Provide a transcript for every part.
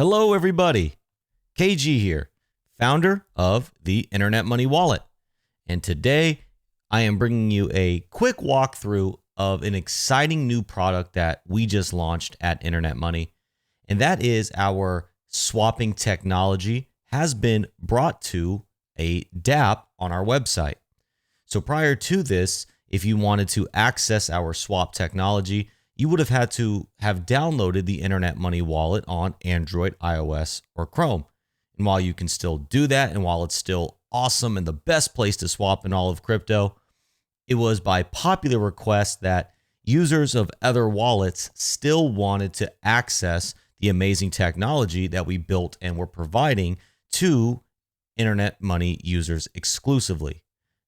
Hello everybody, KG here, founder of the Internet Money Wallet. And today I am bringing you a quick walkthrough of an exciting new product that we just launched at Internet Money. And that is our swapping technology has been brought to a dApp on our website. So prior to this, if you wanted to access our swap technology, you would have had to have downloaded the Internet Money Wallet on Android, iOS, or Chrome. And while you can still do that, and while it's still awesome and the best place to swap in all of crypto, it was by popular request that users of other wallets still wanted to access the amazing technology that we built and were providing to Internet Money users exclusively.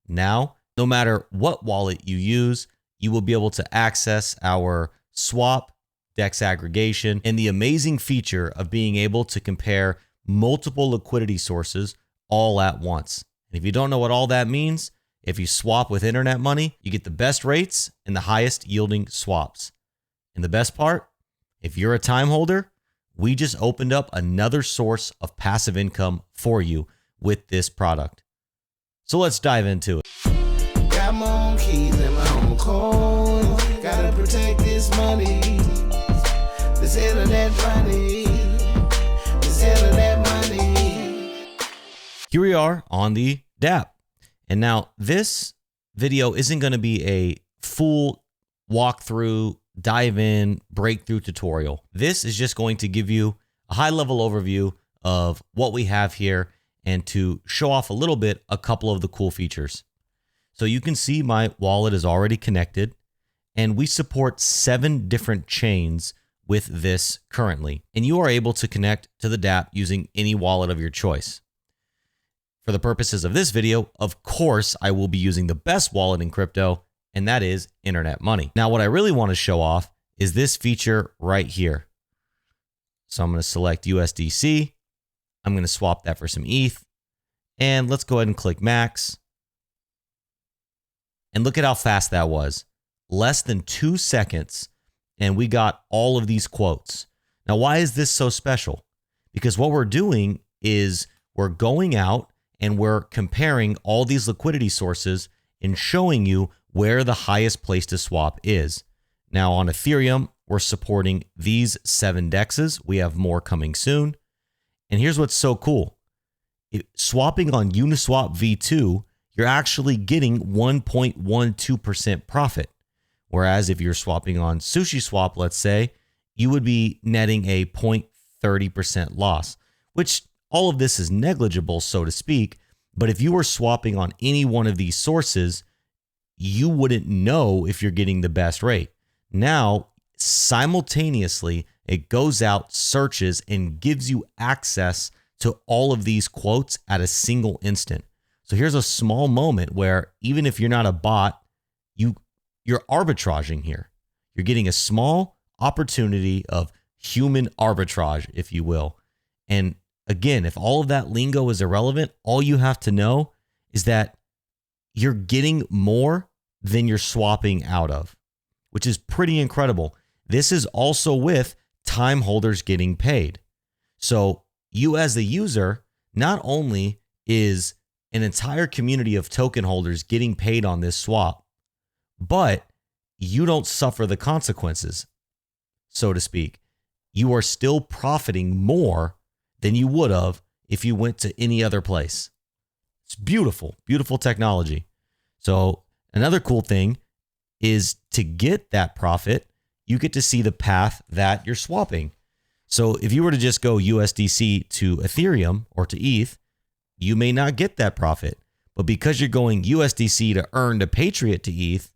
Now, no matter what wallet you use, you will be able to access our swap, DEX aggregation, and the amazing feature of being able to compare multiple liquidity sources all at once. And if you don't know what all that means, if you swap with Internet Money, you get the best rates and the highest yielding swaps. And the best part, if you're a time holder, we just opened up another source of passive income for you with this product. So let's dive into it. Got my own keys and my own coins. Gotta protect this money. This internet money. This internet money. Here we are on the dApp. And now this video isn't going to be a full walkthrough, dive in, breakthrough tutorial. This is just going to give you a high level overview of what we have here and to show off a little bit a couple of the cool features. So you can see my wallet is already connected and we support 7 different chains with this currently. And you are able to connect to the dApp using any wallet of your choice. For the purposes of this video, of course, I will be using the best wallet in crypto, and that is Internet Money. Now, what I really want to show off is this feature right here. So I'm going to select USDC. I'm going to swap that for some ETH. And let's go ahead and click max. And look at how fast that was. Less than 2 seconds, and we got all of these quotes. Now, why is this so special? Because what we're doing is we're going out and we're comparing all these liquidity sources and showing you where the highest place to swap is. Now, on Ethereum, we're supporting these 7 DEXs. We have more coming soon. And here's what's so cool. Swapping on Uniswap V2, you're actually getting 1.12% profit. Whereas if you're swapping on SushiSwap, let's say, you would be netting a 0.30% loss, which all of this is negligible, so to speak. But if you were swapping on any one of these sources, you wouldn't know if you're getting the best rate. Now, simultaneously, it goes out, searches, and gives you access to all of these quotes at a single instant. So here's a small moment where even if you're not a bot, you're arbitraging here. You're getting a small opportunity of human arbitrage, if you will. And again, if all of that lingo is irrelevant, all you have to know is that you're getting more than you're swapping out of, which is pretty incredible. This is also with time holders getting paid. So you as the user, not only is an entire community of token holders getting paid on this swap, but you don't suffer the consequences, so to speak. You are still profiting more than you would have if you went to any other place. It's beautiful, beautiful technology. So another cool thing is to get that profit, you get to see the path that you're swapping. So if you were to just go USDC to Ethereum or to ETH, you may not get that profit. But because you're going USDC to earn to Patriot to ETH,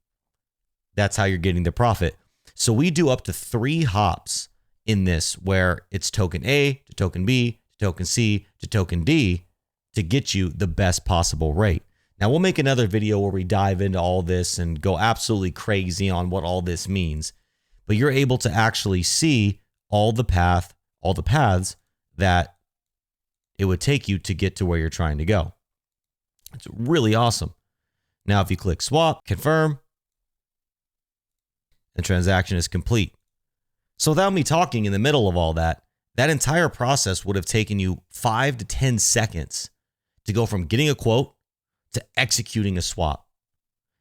that's how you're getting the profit. So we do up to 3 hops in this where it's token A to token B to token C to token D to get you the best possible rate. Now we'll make another video where we dive into all this and go absolutely crazy on what all this means. But you're able to actually see all the paths that it would take you to get to where you're trying to go. It's really awesome. Now, if you click swap, confirm, the transaction is complete. So without me talking in the middle of all that, That entire process would have taken you 5 to 10 seconds to go from getting a quote to executing a swap.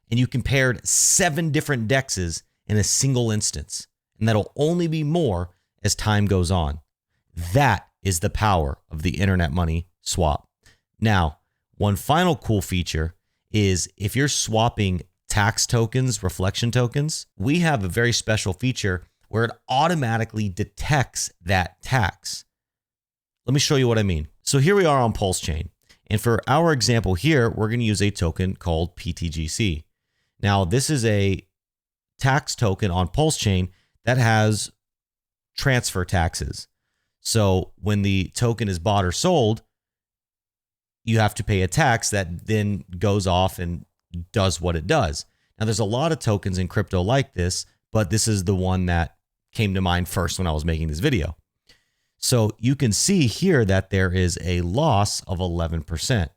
And you compared 7 different DEXs in a single instance. And that'll only be more as time goes on. That is the power of the internet money swap. Now, one final cool feature is if you're swapping tax tokens, reflection tokens, we have a very special feature where it automatically detects that tax. Let me show you what I mean. So here we are on PulseChain. And for our example here, we're going to use a token called PTGC. Now, this is a tax token on PulseChain that has transfer taxes. So when the token is bought or sold, you have to pay a tax that then goes off and does what it does. Now, there's a lot of tokens in crypto like this, but this is the one that came to mind first when I was making this video. So you can see here that there is a loss of 11%.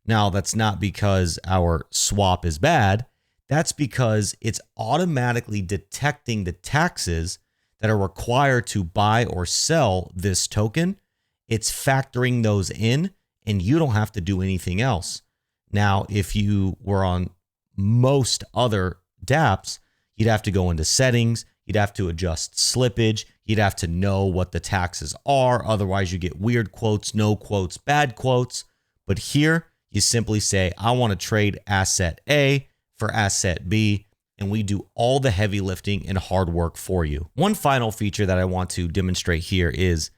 Now, that's not because our swap is bad. That's because it's automatically detecting the taxes that are required to buy or sell this token. It's factoring those in, and you don't have to do anything else. Now, if you were on most other dApps, you'd have to go into settings, you'd have to adjust slippage, you'd have to know what the taxes are. Otherwise, you get weird quotes, no quotes, bad quotes. But here, you simply say, I want to trade asset A for asset B, and we do all the heavy lifting and hard work for you. One final feature that I want to demonstrate here is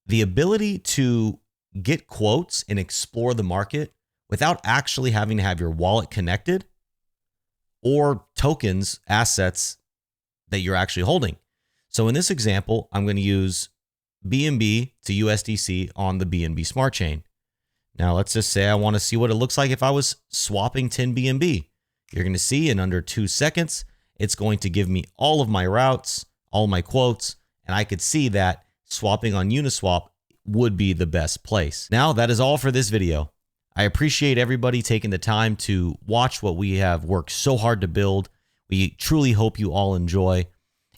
the ability to get quotes and explore the market without actually having to have your wallet connected or tokens, assets that you're actually holding. So in this example, I'm going to use BNB to USDC on the BNB Smartchain. Now, let's just say I want to see what it looks like if I was swapping 10 BNB. You're going to see in under 2 seconds, it's going to give me all of my routes, all my quotes, and I could see that swapping on Uniswap would be the best place. Now, that is all for this video. I appreciate everybody taking the time to watch what we have worked so hard to build. We truly hope you all enjoy.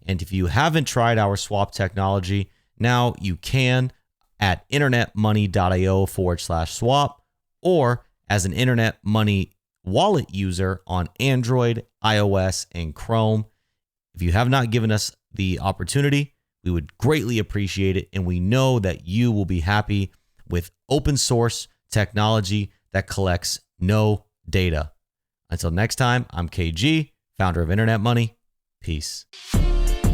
And if you haven't tried our swap technology, now you can at internetmoney.io/swap or as an Internet Money wallet user on Android, iOS, and Chrome. If you have not given us the opportunity, we would greatly appreciate it. And we know that you will be happy with open source technology that collects no data. Until next time, I'm KG, founder of Internet Money. Peace.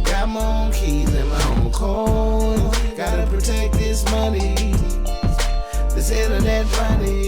Got my own keys and my own coins. Gotta protect this money. This internet money.